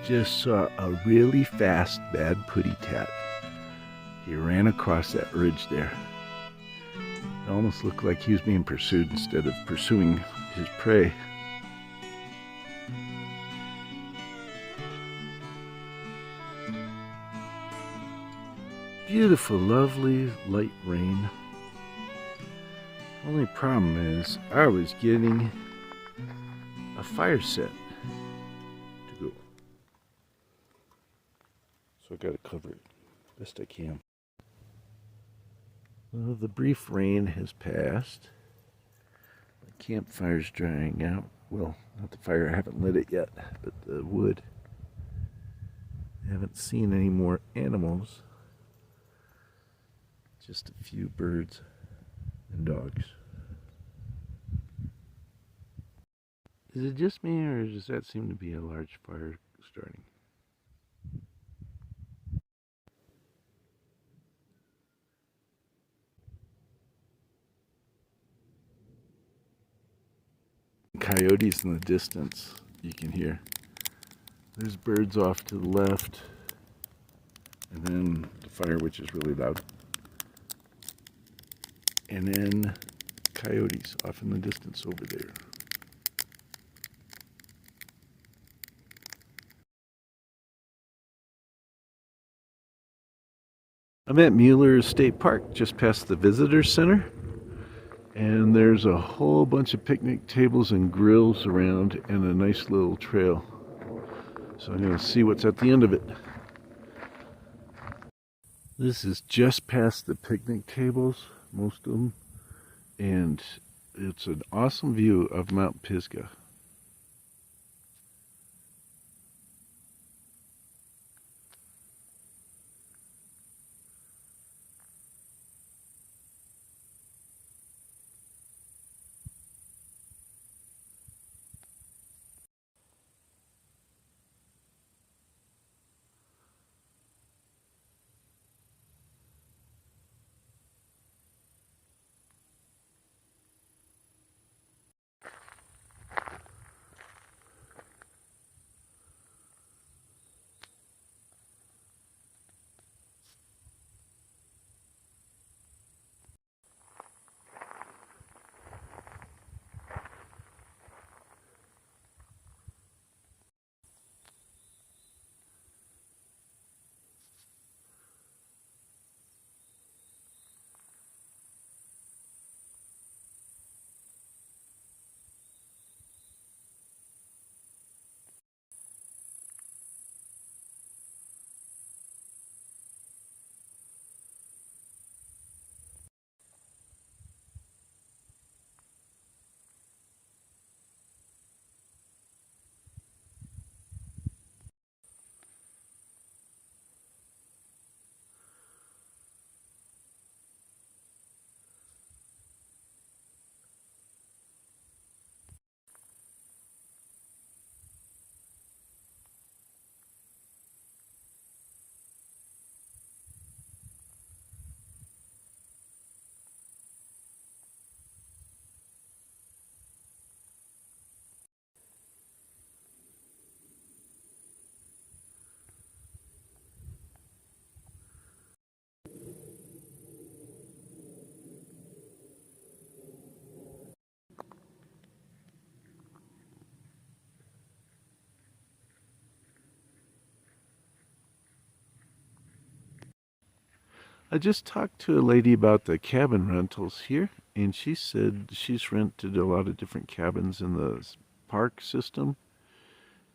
just saw a really fast bad putty tat. He ran across that ridge there. It almost looked like he was being pursued instead of pursuing his prey. Beautiful, lovely, light rain. Only problem is I was getting a fire set to go. So I gotta cover it best I can. Well, the brief rain has passed. My campfire's drying out. Well, not the fire, I haven't lit it yet, but the wood. I haven't seen any more animals. Just a few birds and dogs. Is it just me, or does that seem to be a large fire starting? Coyotes in the distance, you can hear. There's birds off to the left, and then the fire, which is really loud. And then coyotes off in the distance over there. I'm at Mueller State Park, just past the visitor center. And there's a whole bunch of picnic tables and grills around and a nice little trail. So I'm going to see what's at the end of it. This is just past the picnic tables, most of them. And it's an awesome view of Mount Pisgah. I just talked to a lady about the cabin rentals here, and she said she's rented a lot of different cabins in the park system,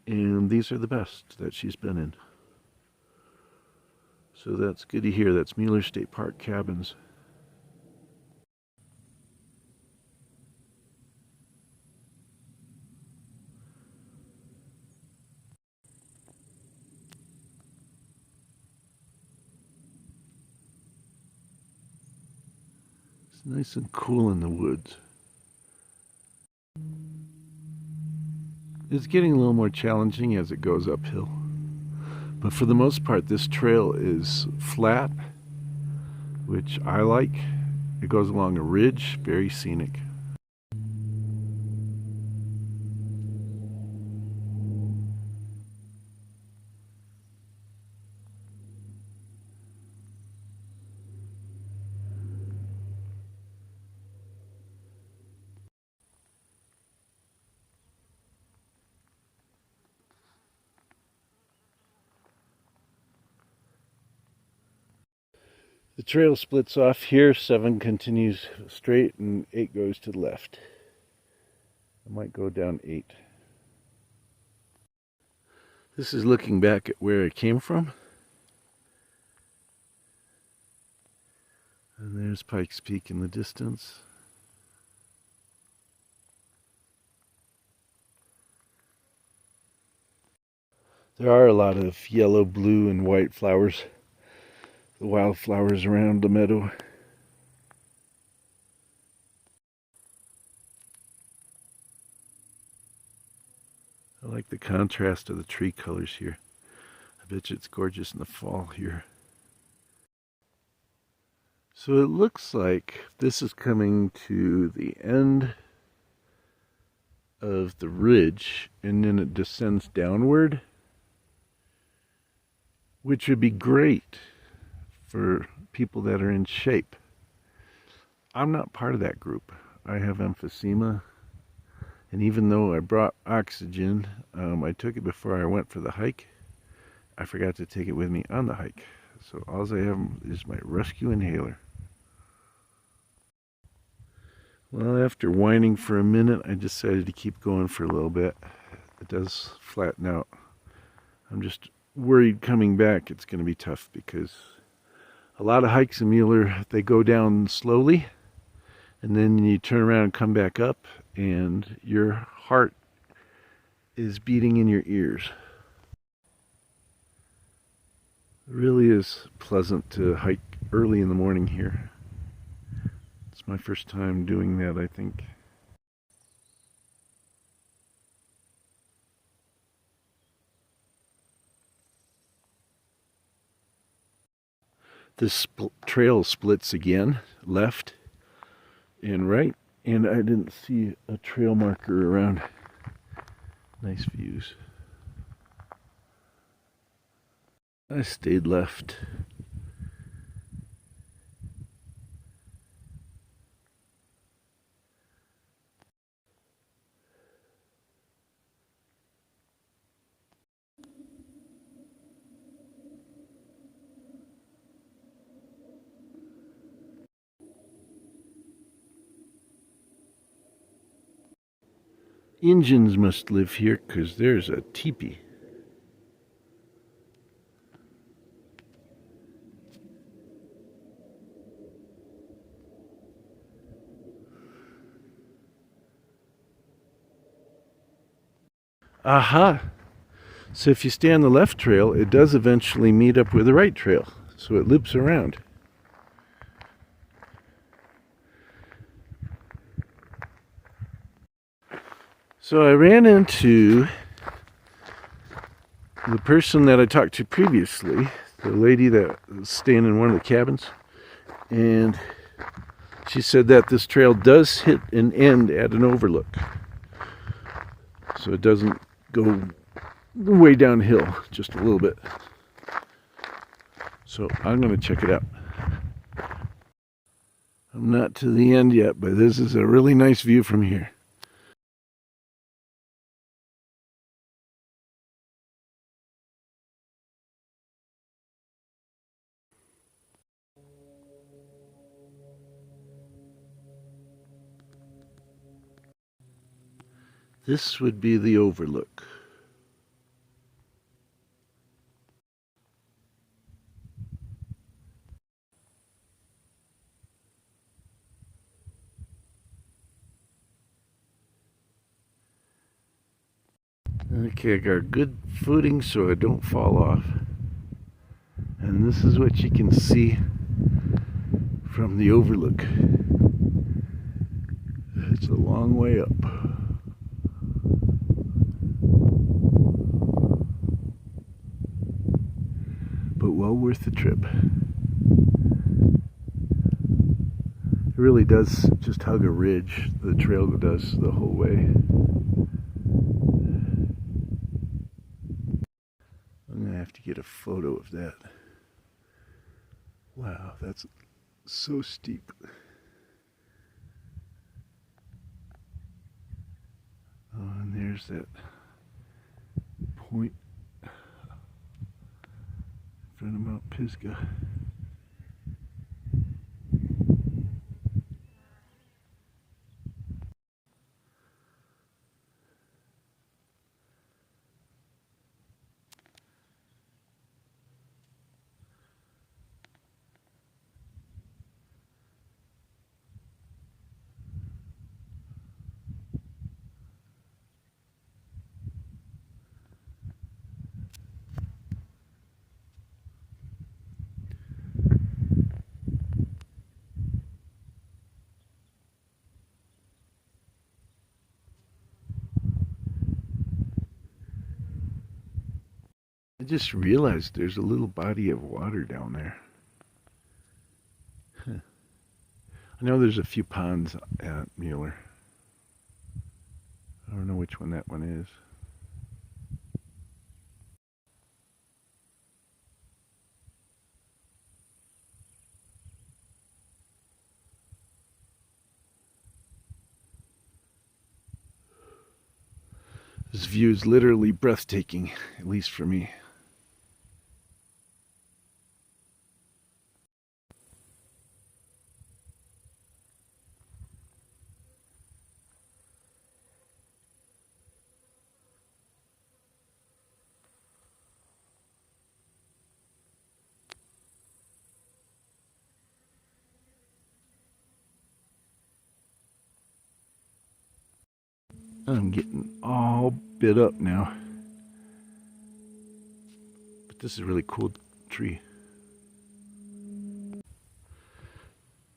and these are the best that she's been in. So that's good to hear. That's Mueller State Park cabins. It's nice and cool in the woods. It's getting a little more challenging as it goes uphill. But for the most part, this trail is flat, which I like. It goes along a ridge, very scenic. The trail splits off here. 7 continues straight and 8 goes to the left. I might go down 8. This is looking back at where I came from. And there's Pikes Peak in the distance. There are a lot of yellow, blue, and white flowers. The wildflowers around the meadow. I like the contrast of the tree colors here. I bet you it's gorgeous in the fall here. So it looks like this is coming to the end of the ridge and then it descends downward, which would be great for people that are in shape. I'm not part of that group. I have emphysema, and even though I brought oxygen, I took it before I went for the hike. I forgot to take it with me on the hike. So all I have is my rescue inhaler. Well, after whining for a minute, I decided to keep going for a little bit. It does flatten out. I'm just worried coming back it's going to be tough because a lot of hikes in Mueller, they go down slowly and then you turn around and come back up and your heart is beating in your ears. It really is pleasant to hike early in the morning here. It's my first time doing that, I think. This trail splits again, left and right, and I didn't see a trail marker around. Nice views. I stayed left. Indians must live here because there's a teepee. Aha! So if you stay on the left trail, it does eventually meet up with the right trail. So it loops around. So I ran into the person that I talked to previously, the lady that was staying in one of the cabins, and she said that this trail does hit an end at an overlook. So it doesn't go way downhill, just a little bit. So I'm going to check it out. I'm not to the end yet, but this is a really nice view from here. This would be the overlook. Okay, I got good footing so I don't fall off. And this is what you can see from the overlook. It's a long way up. But well worth the trip. It really does just hug a ridge. The trail does the whole way. I'm gonna have to get a photo of that. Wow, that's so steep. Oh, and there's that point in front of Mount Pisgah. just realized there's a little body of water down there. Huh. I know there's a few ponds at Mueller. I don't know which one that one is. This view is literally breathtaking, at least for me. I'm getting all bit up now. But this is a really cool tree.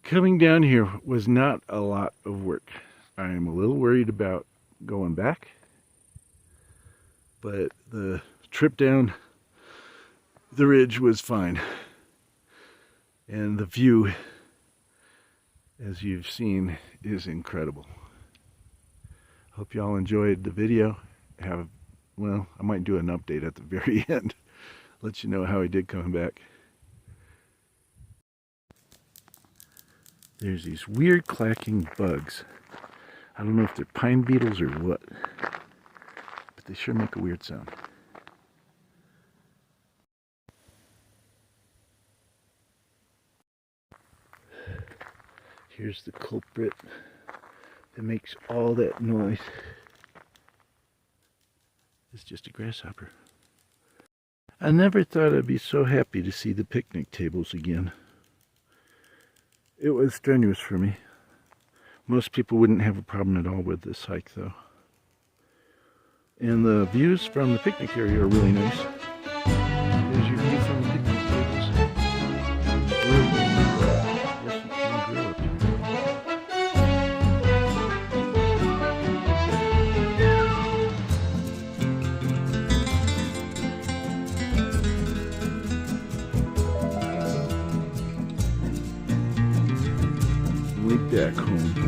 Coming down here was not a lot of work. I'm a little worried about going back, but the trip down the ridge was fine. And the view, as you've seen, is incredible. Hope y'all enjoyed the video. Well, I might do an update at the very end. Let you know how he did coming back. There's these weird clacking bugs. I don't know if they're pine beetles or what, but they sure make a weird sound. Here's the culprit that makes all that noise. It's just a grasshopper. I never thought I'd be so happy to see the picnic tables again. It was strenuous for me. Most people wouldn't have a problem at all with this hike though. And the views from the picnic area are really nice. There's your view from the picnic tables. Yes, you can grill up here. Way back home.